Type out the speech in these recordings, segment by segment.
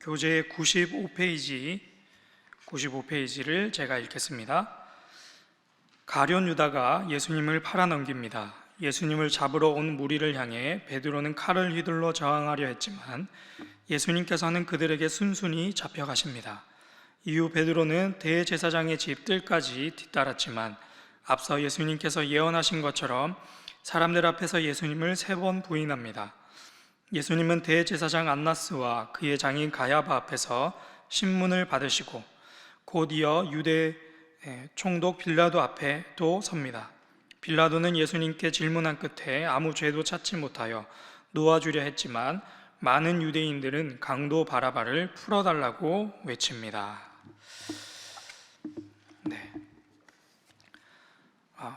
교재 95페이지를 제가 읽겠습니다. 가룟 유다가 예수님을 팔아넘깁니다. 예수님을 잡으러 온 무리를 향해 베드로는 칼을 휘둘러 저항하려 했지만 예수님께서는 그들에게 순순히 잡혀가십니다. 이후 베드로는 대제사장의 집 뜰까지 뒤따랐지만 앞서 예수님께서 예언하신 것처럼 사람들 앞에서 예수님을 3번 부인합니다. 예수님은 대제사장 안나스와 그의 장인 가야바 앞에서 신문을 받으시고 곧 이어 유대 총독 빌라도 앞에 또 섭니다. 빌라도는 예수님께 질문한 끝에 아무 죄도 찾지 못하여 놓아주려 했지만 많은 유대인들은 강도 바라바를 풀어달라고 외칩니다.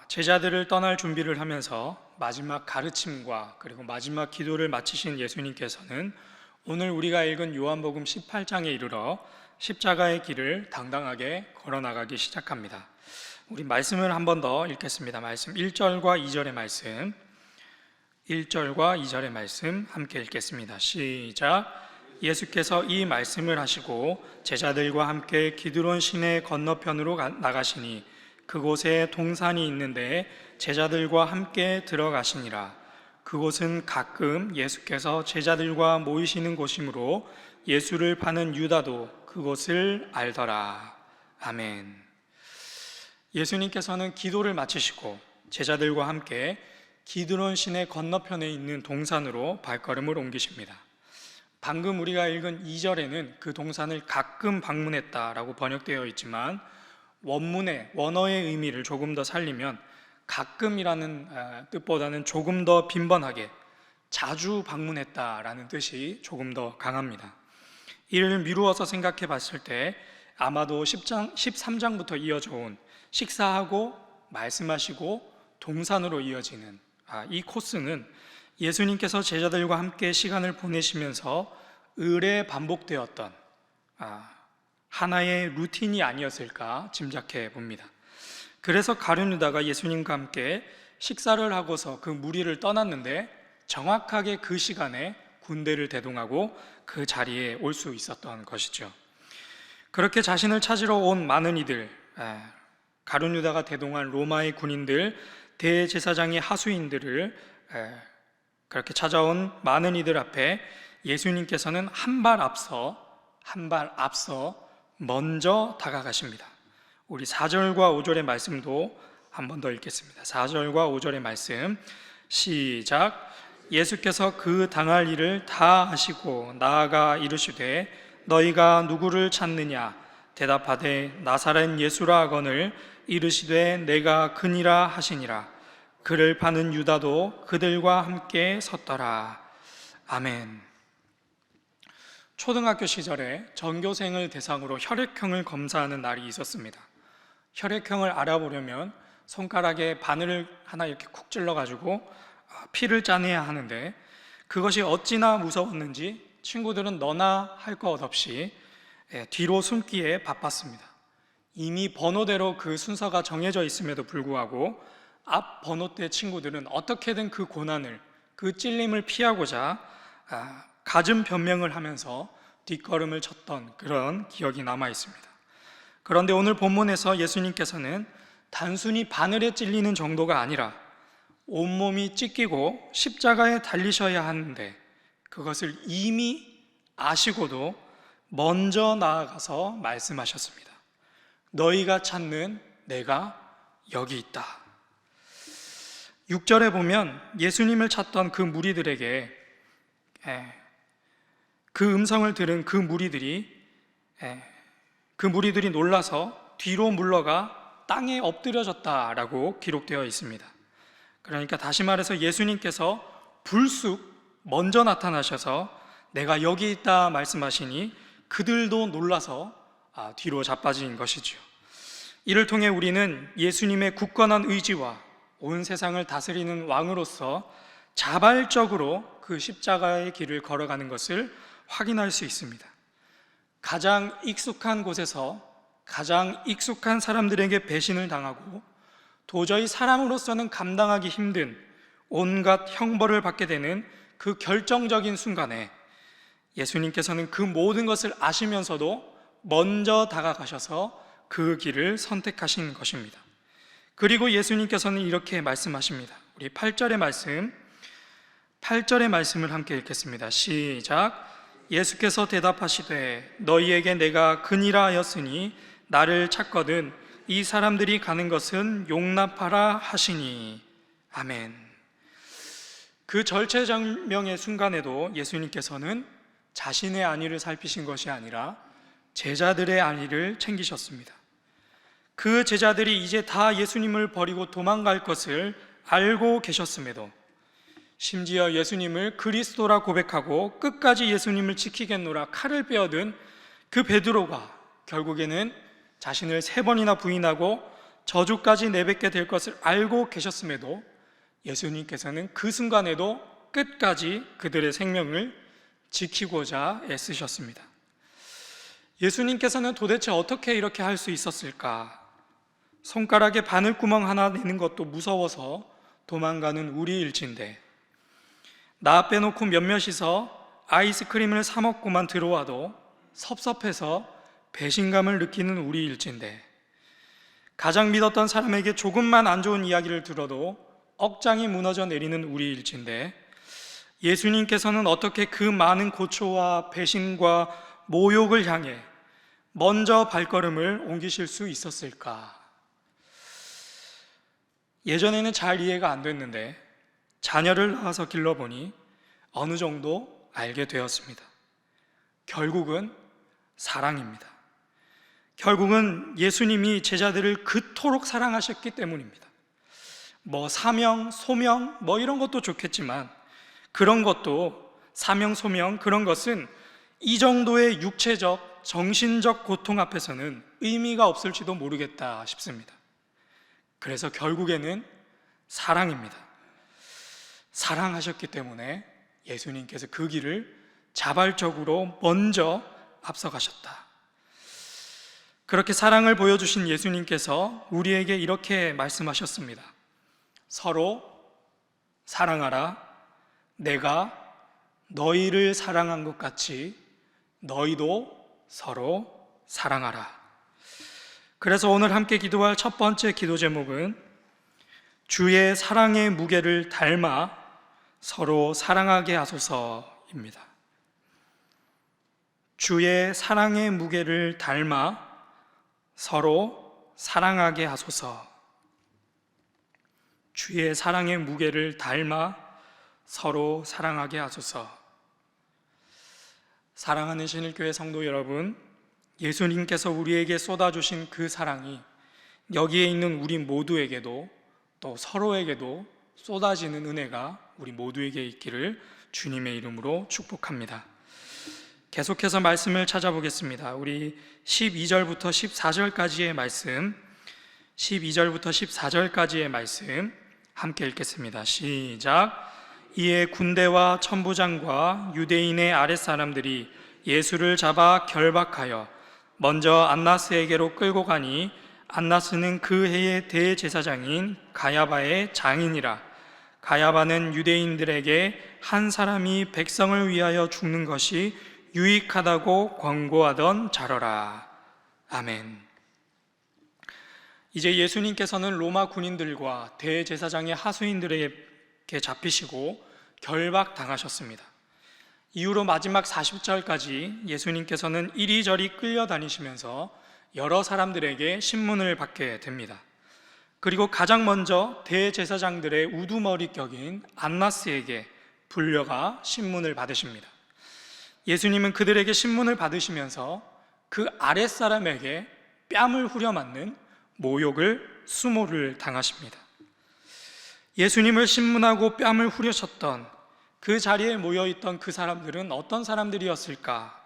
제자들을 떠날 준비를 하면서 마지막 가르침과 그리고 마지막 기도를 마치신 예수님께서는 오늘 우리가 읽은 요한복음 18장에 이르러 십자가의 길을 당당하게 걸어나가기 시작합니다. 우리 말씀을 한 번 더 읽겠습니다. 말씀 1절과 2절의 말씀, 1절과 2절의 말씀 함께 읽겠습니다. 시작. 예수께서 이 말씀을 하시고 제자들과 함께 기드론 시내 건너편으로 나가시니 그곳에 동산이 있는데 제자들과 함께 들어가시니라. 그곳은 가끔 예수께서 제자들과 모이시는 곳이므로 예수를 파는 유다도 그곳을 알더라. 아멘. 예수님께서는 기도를 마치시고 제자들과 함께 기드론 시내 건너편에 있는 동산으로 발걸음을 옮기십니다. 방금 우리가 읽은 2절에는 그 동산을 가끔 방문했다라고 번역되어 있지만 원어의 의미를 조금 더 살리면 가끔이라는 뜻보다는 조금 더 빈번하게 자주 방문했다라는 뜻이 조금 더 강합니다. 이를 미루어서 생각해 봤을 때 아마도 13장부터 이어져 온 식사하고 말씀하시고 동산으로 이어지는 이 코스는 예수님께서 제자들과 함께 시간을 보내시면서 을에 반복되었던 하나의 루틴이 아니었을까 짐작해 봅니다. 그래서 가룟 유다가 예수님과 함께 식사를 하고서 그 무리를 떠났는데 정확하게 그 시간에 군대를 대동하고 그 자리에 올 수 있었던 것이죠. 그렇게 자신을 찾으러 온 많은 이들, 가룟 유다가 대동한 로마의 군인들, 대제사장의 하수인들을 그렇게 찾아온 많은 이들 앞에 예수님께서는 한 발 앞서 먼저 다가가십니다. 우리 4절과 5절의 말씀도 한 번 더 읽겠습니다. 4절과 5절의 말씀 시작. 예수께서 그 당할 일을 다 아시고 나아가 이르시되 너희가 누구를 찾느냐 대답하되 나사렛 예수라 하거늘 이르시되 내가 그니라 하시니라. 그를 파는 유다도 그들과 함께 섰더라. 아멘. 초등학교 시절에 전교생을 대상으로 혈액형을 검사하는 날이 있었습니다. 혈액형을 알아보려면 손가락에 바늘을 하나 이렇게 쿡 찔러가지고 피를 짜내야 하는데 그것이 어찌나 무서웠는지 친구들은 너나 할 것 없이 뒤로 숨기에 바빴습니다. 이미 번호대로 그 순서가 정해져 있음에도 불구하고 앞 번호대 친구들은 어떻게든 그 고난을, 그 찔림을 피하고자 갖은 변명을 하면서 뒷걸음을 쳤던 그런 기억이 남아 있습니다. 그런데 오늘 본문에서 예수님께서는 단순히 바늘에 찔리는 정도가 아니라 온몸이 찢기고 십자가에 달리셔야 하는데 그것을 이미 아시고도 먼저 나아가서 말씀하셨습니다. 너희가 찾는 내가 여기 있다. 6절에 보면 예수님을 찾던 그 무리들에게 그 음성을 들은 그 무리들이 놀라서 뒤로 물러가 땅에 엎드려졌다라고 기록되어 있습니다. 그러니까 다시 말해서 예수님께서 불쑥 먼저 나타나셔서 내가 여기 있다 말씀하시니 그들도 놀라서 뒤로 자빠진 것이죠. 이를 통해 우리는 예수님의 굳건한 의지와 온 세상을 다스리는 왕으로서 자발적으로 그 십자가의 길을 걸어가는 것을 확인할 수 있습니다. 가장 익숙한 곳에서 가장 익숙한 사람들에게 배신을 당하고 도저히 사람으로서는 감당하기 힘든 온갖 형벌을 받게 되는 그 결정적인 순간에 예수님께서는 그 모든 것을 아시면서도 먼저 다가가셔서 그 길을 선택하신 것입니다. 그리고 예수님께서는 이렇게 말씀하십니다. 우리 8절의 말씀을 함께 읽겠습니다. 시작. 예수께서 대답하시되 너희에게 내가 그니라 하였으니 나를 찾거든 이 사람들이 가는 것은 용납하라 하시니. 아멘. 그 절체절명의 순간에도 예수님께서는 자신의 안위를 살피신 것이 아니라 제자들의 안위를 챙기셨습니다. 그 제자들이 이제 다 예수님을 버리고 도망갈 것을 알고 계셨음에도, 심지어 예수님을 그리스도라 고백하고 끝까지 예수님을 지키겠노라 칼을 빼어든 그 베드로가 결국에는 자신을 3번이나 부인하고 저주까지 내뱉게 될 것을 알고 계셨음에도 예수님께서는 그 순간에도 끝까지 그들의 생명을 지키고자 애쓰셨습니다. 예수님께서는 도대체 어떻게 이렇게 할 수 있었을까? 손가락에 바늘구멍 하나 내는 것도 무서워서 도망가는 우리일진데, 나 빼놓고 몇몇이서 아이스크림을 사 먹고만 들어와도 섭섭해서 배신감을 느끼는 우리일진데, 가장 믿었던 사람에게 조금만 안 좋은 이야기를 들어도 억장이 무너져 내리는 우리일진데, 예수님께서는 어떻게 그 많은 고초와 배신과 모욕을 향해 먼저 발걸음을 옮기실 수 있었을까? 예전에는 잘 이해가 안 됐는데 자녀를 낳아서 길러보니 어느 정도 알게 되었습니다. 결국은 사랑입니다. 결국은 예수님이 제자들을 그토록 사랑하셨기 때문입니다. 사명, 소명 이런 것도 좋겠지만, 그런 것도 사명, 소명 그런 것은 이 정도의 육체적, 정신적 고통 앞에서는 의미가 없을지도 모르겠다 싶습니다. 그래서 결국에는 사랑입니다. 사랑하셨기 때문에 예수님께서 그 길을 자발적으로 먼저 앞서가셨다. 그렇게 사랑을 보여주신 예수님께서 우리에게 이렇게 말씀하셨습니다. 서로 사랑하라. 내가 너희를 사랑한 것 같이 너희도 서로 사랑하라. 그래서 오늘 함께 기도할 첫 번째 기도 제목은 주의 사랑의 무게를 닮아 서로 사랑하게 하소서입니다. 주의 사랑의 무게를 닮아 서로 사랑하게 하소서. 주의 사랑의 무게를 닮아 서로 사랑하게 하소서. 사랑하는 신일교회 성도 여러분, 예수님께서 우리에게 쏟아주신 그 사랑이 여기에 있는 우리 모두에게도 또 서로에게도 쏟아지는 은혜가 우리 모두에게 있기를 주님의 이름으로 축복합니다. 계속해서 말씀을 찾아보겠습니다. 우리 12절부터 14절까지의 말씀, 12절부터 14절까지의 말씀 함께 읽겠습니다. 시작. 이에 군대와 천부장과 유대인의 아랫사람들이 예수를 잡아 결박하여 먼저 안나스에게로 끌고 가니, 안나스는 그 해의 대제사장인 가야바의 장인이라. 가야바는 유대인들에게 한 사람이 백성을 위하여 죽는 것이 유익하다고 권고하던 자러라. 아멘. 이제 예수님께서는 로마 군인들과 대제사장의 하수인들에게 잡히시고 결박당하셨습니다. 이후로 마지막 40절까지 예수님께서는 이리저리 끌려다니시면서 여러 사람들에게 신문을 받게 됩니다. 그리고 가장 먼저 대제사장들의 우두머리격인 안나스에게 불려가 신문을 받으십니다. 예수님은 그들에게 신문을 받으시면서 그 아랫사람에게 뺨을 후려맞는 모욕을, 수모를 당하십니다. 예수님을 신문하고 뺨을 후려쳤던 그 자리에 모여있던 그 사람들은 어떤 사람들이었을까?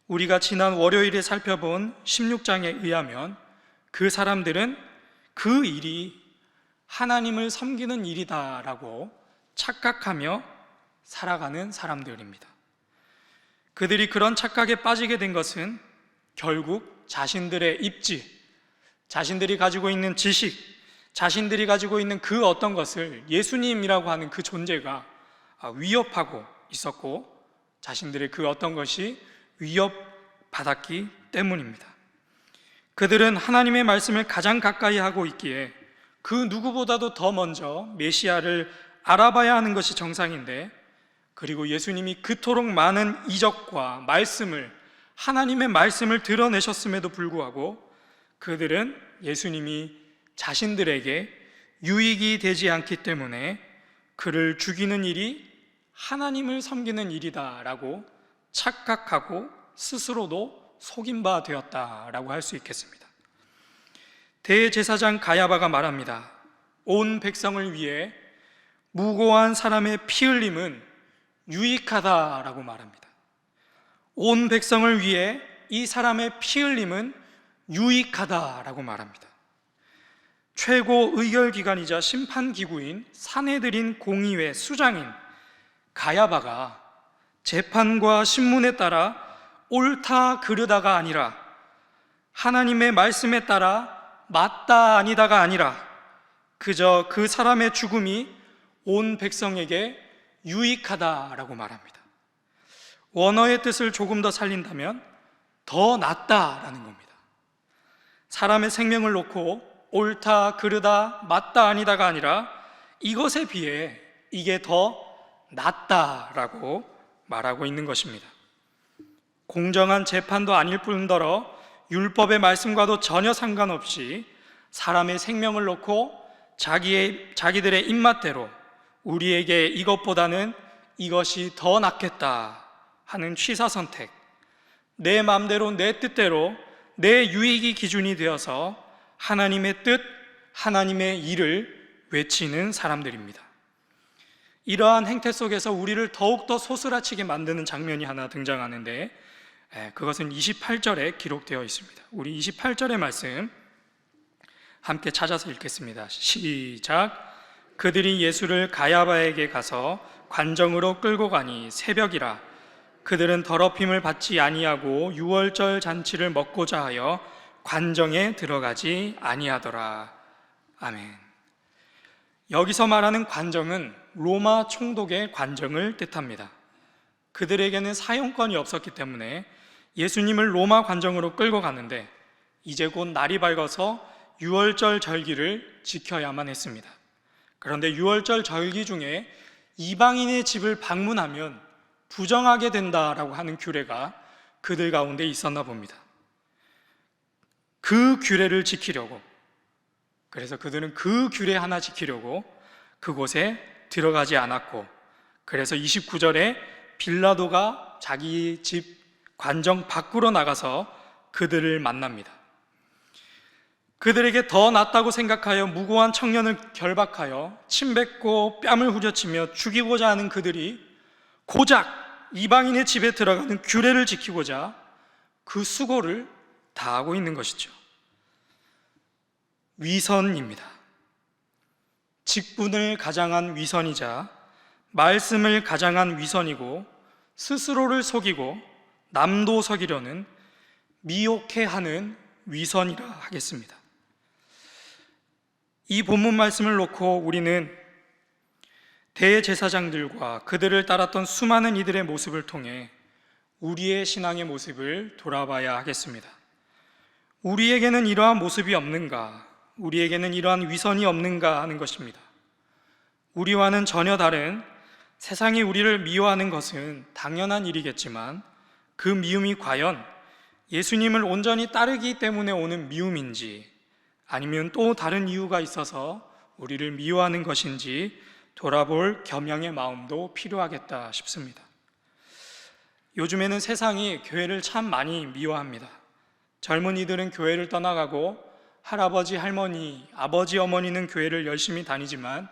우리가 지난 월요일에 살펴본 16장에 의하면 그 사람들은 그 일이 하나님을 섬기는 일이다라고 착각하며 살아가는 사람들입니다. 그들이 그런 착각에 빠지게 된 것은 결국 자신들의 입지, 자신들이 가지고 있는 지식, 자신들이 가지고 있는 그 어떤 것을 예수님이라고 하는 그 존재가 위협하고 있었고, 자신들의 그 어떤 것이 위협받았기 때문입니다. 그들은 하나님의 말씀을 가장 가까이 하고 있기에 그 누구보다도 더 먼저 메시아를 알아봐야 하는 것이 정상인데, 그리고 예수님이 그토록 많은 이적과 말씀을, 하나님의 말씀을 드러내셨음에도 불구하고 그들은 예수님이 자신들에게 유익이 되지 않기 때문에 그를 죽이는 일이 하나님을 섬기는 일이다라고 착각하고 스스로도 속인 바 되었다라고 할 수 있겠습니다. 대제사장 가야바가 말합니다. 온 백성을 위해 무고한 사람의 피 흘림은 유익하다라고 말합니다. 온 백성을 위해 이 사람의 피 흘림은 유익하다라고 말합니다. 최고 의결기관이자 심판기구인 사내들인 공의회 수장인 가야바가 재판과 신문에 따라 옳다 그르다가 아니라 하나님의 말씀에 따라 맞다 아니다가 아니라 그저 그 사람의 죽음이 온 백성에게 유익하다라고 말합니다. 원어의 뜻을 조금 더 살린다면 더 낫다라는 겁니다. 사람의 생명을 놓고 옳다 그르다 맞다 아니다가 아니라 이것에 비해 이게 더 낫다라고 말하고 있는 것입니다. 공정한 재판도 아닐 뿐더러 율법의 말씀과도 전혀 상관없이 사람의 생명을 놓고 자기들의 입맛대로 우리에게 이것보다는 이것이 더 낫겠다 하는 취사선택, 내 마음대로 내 뜻대로 내 유익이 기준이 되어서 하나님의 뜻, 하나님의 일을 외치는 사람들입니다. 이러한 행태 속에서 우리를 더욱더 소스라치게 만드는 장면이 하나 등장하는데, 그것은 28절에 기록되어 있습니다. 우리 28절의 말씀 함께 찾아서 읽겠습니다. 시작. 그들이 예수를 가야바에게 가서 관정으로 끌고 가니 새벽이라. 그들은 더럽힘을 받지 아니하고 유월절 잔치를 먹고자 하여 관정에 들어가지 아니하더라. 아멘. 여기서 말하는 관정은 로마 총독의 관정을 뜻합니다. 그들에게는 사용권이 없었기 때문에 예수님을 로마 관정으로 끌고 가는데 이제 곧 날이 밝아서 유월절 절기를 지켜야만 했습니다. 그런데 유월절 절기 중에 이방인의 집을 방문하면 부정하게 된다라고 하는 규례가 그들 가운데 있었나 봅니다. 그 규례를 지키려고, 그래서 그들은 그 규례 하나 지키려고 그곳에 들어가지 않았고, 그래서 29절에 빌라도가 자기 집 관정 밖으로 나가서 그들을 만납니다. 그들에게 더 낫다고 생각하여 무고한 청년을 결박하여 침뱉고 뺨을 후려치며 죽이고자 하는 그들이 고작 이방인의 집에 들어가는 규례를 지키고자 그 수고를 다하고 있는 것이죠. 위선입니다. 직분을 가장한 위선이자 말씀을 가장한 위선이고, 스스로를 속이고 남도 속이려는 미혹해하는 위선이라 하겠습니다. 이 본문 말씀을 놓고 우리는 대제사장들과 그들을 따랐던 수많은 이들의 모습을 통해 우리의 신앙의 모습을 돌아봐야 하겠습니다. 우리에게는 이러한 모습이 없는가? 우리에게는 이러한 위선이 없는가 하는 것입니다. 우리와는 전혀 다른, 세상이 우리를 미워하는 것은 당연한 일이겠지만 그 미움이 과연 예수님을 온전히 따르기 때문에 오는 미움인지 아니면 또 다른 이유가 있어서 우리를 미워하는 것인지 돌아볼 겸양의 마음도 필요하겠다 싶습니다. 요즘에는 세상이 교회를 참 많이 미워합니다. 젊은이들은 교회를 떠나가고 할아버지, 할머니, 아버지, 어머니는 교회를 열심히 다니지만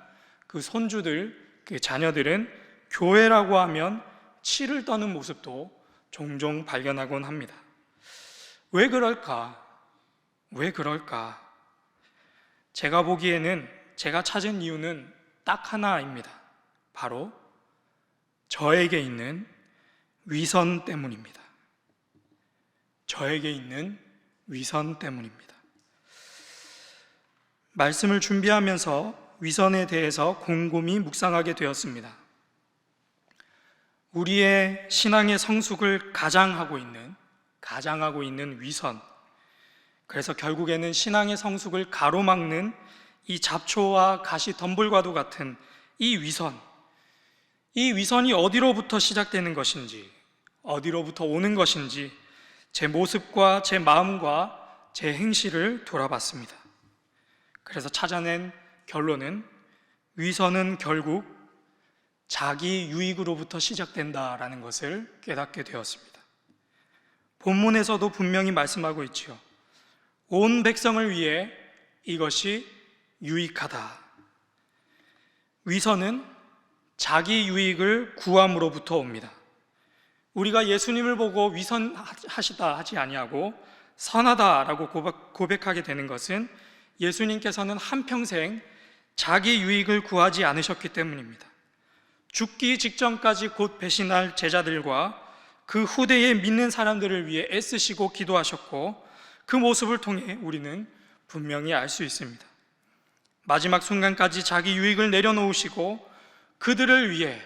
그 손주들, 그 자녀들은 교회라고 하면 치를 떠는 모습도 종종 발견하곤 합니다. 왜 그럴까? 왜 그럴까? 제가 보기에는, 제가 찾은 이유는 딱 하나입니다. 바로 저에게 있는 위선 때문입니다. 저에게 있는 위선 때문입니다. 말씀을 준비하면서 위선에 대해서 곰곰이 묵상하게 되었습니다. 우리의 신앙의 성숙을 가장하고 있는 위선, 그래서 결국에는 신앙의 성숙을 가로막는 이 잡초와 가시덤불과도 같은 이 위선이 어디로부터 시작되는 것인지, 어디로부터 오는 것인지 제 모습과 제 마음과 제 행실을 돌아봤습니다. 그래서 찾아낸 결론은 위선은 결국 자기 유익으로부터 시작된다라는 것을 깨닫게 되었습니다. 본문에서도 분명히 말씀하고 있지요. 온 백성을 위해 이것이 유익하다. 위선은 자기 유익을 구함으로부터 옵니다. 우리가 예수님을 보고 위선하시다 하지 아니하고 선하다라고 고백하게 되는 것은 예수님께서는 한평생 자기 유익을 구하지 않으셨기 때문입니다. 죽기 직전까지 곧 배신할 제자들과 그 후대에 믿는 사람들을 위해 애쓰시고 기도하셨고, 그 모습을 통해 우리는 분명히 알 수 있습니다. 마지막 순간까지 자기 유익을 내려놓으시고 그들을 위해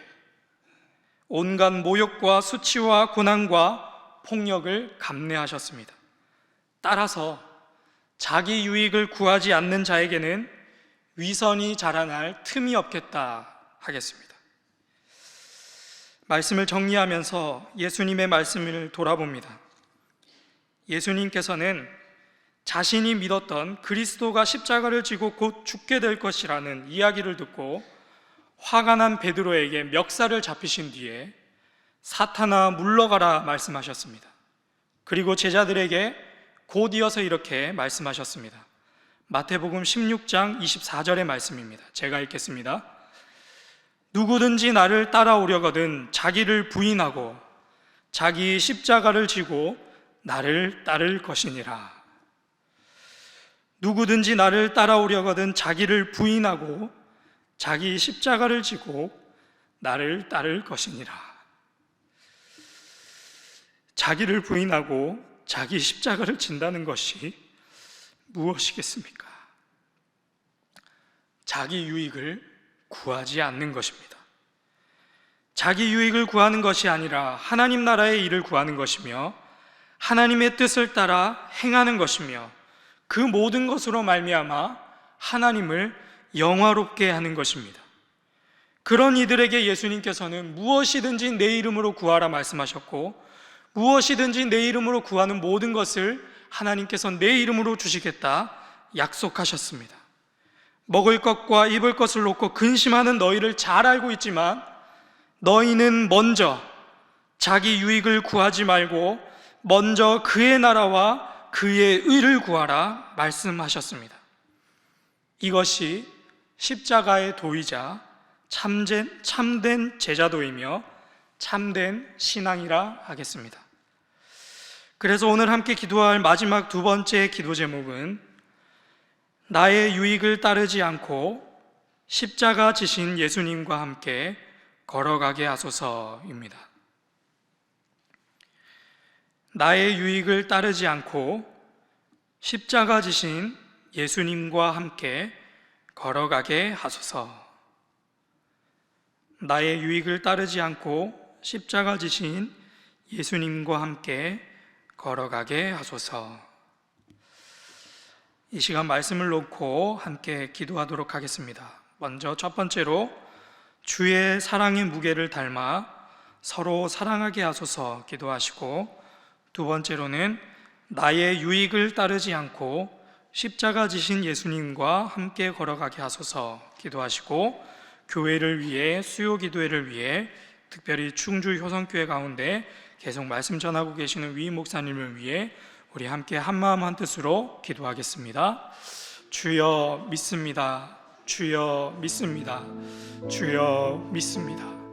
온갖 모욕과 수치와 고난과 폭력을 감내하셨습니다. 따라서 자기 유익을 구하지 않는 자에게는 위선이 자라날 틈이 없겠다 하겠습니다. 말씀을 정리하면서 예수님의 말씀을 돌아봅니다. 예수님께서는 자신이 믿었던 그리스도가 십자가를 지고 곧 죽게 될 것이라는 이야기를 듣고 화가 난 베드로에게 멱살을 잡히신 뒤에 사탄아 물러가라 말씀하셨습니다. 그리고 제자들에게 곧 이어서 이렇게 말씀하셨습니다. 마태복음 16장 24절의 말씀입니다. 제가 읽겠습니다. 누구든지 나를 따라오려거든 자기를 부인하고 자기 십자가를 지고 나를 따를 것이니라. 누구든지 나를 따라오려거든 자기를 부인하고 자기 십자가를 지고 나를 따를 것이니라. 자기를 부인하고 자기 십자가를 진다는 것이 무엇이겠습니까? 자기 유익을 구하지 않는 것입니다. 자기 유익을 구하는 것이 아니라 하나님 나라의 일을 구하는 것이며 하나님의 뜻을 따라 행하는 것이며 그 모든 것으로 말미암아 하나님을 영화롭게 하는 것입니다. 그런 이들에게 예수님께서는 무엇이든지 내 이름으로 구하라 말씀하셨고, 무엇이든지 내 이름으로 구하는 모든 것을 하나님께서 내 이름으로 주시겠다 약속하셨습니다. 먹을 것과 입을 것을 놓고 근심하는 너희를 잘 알고 있지만 너희는 먼저 자기 유익을 구하지 말고 먼저 그의 나라와 그의 의를 구하라 말씀하셨습니다. 이것이 십자가의 도이자 참된 제자도이며 참된 신앙이라 하겠습니다. 그래서 오늘 함께 기도할 마지막 두 번째 기도 제목은 나의 유익을 따르지 않고 십자가 지신 예수님과 함께 걸어가게 하소서입니다. 나의 유익을 따르지 않고 십자가 지신 예수님과 함께 걸어가게 하소서. 나의 유익을 따르지 않고 십자가 지신 예수님과 함께 걸어가게 하소서. 이 시간 말씀을 놓고 함께 기도하도록 하겠습니다. 먼저 첫 번째로 주의 사랑의 무게를 닮아 서로 사랑하게 하소서 기도하시고, 두 번째로는 나의 유익을 따르지 않고 십자가 지신 예수님과 함께 걸어가게 하소서 기도하시고, 교회를 위해, 수요 기도회를 위해, 특별히 충주 효성교회 가운데 계속 말씀 전하고 계시는 위 목사님을 위해 우리 함께 한마음 한뜻으로 기도하겠습니다. 주여 믿습니다. 주여 믿습니다. 주여 믿습니다.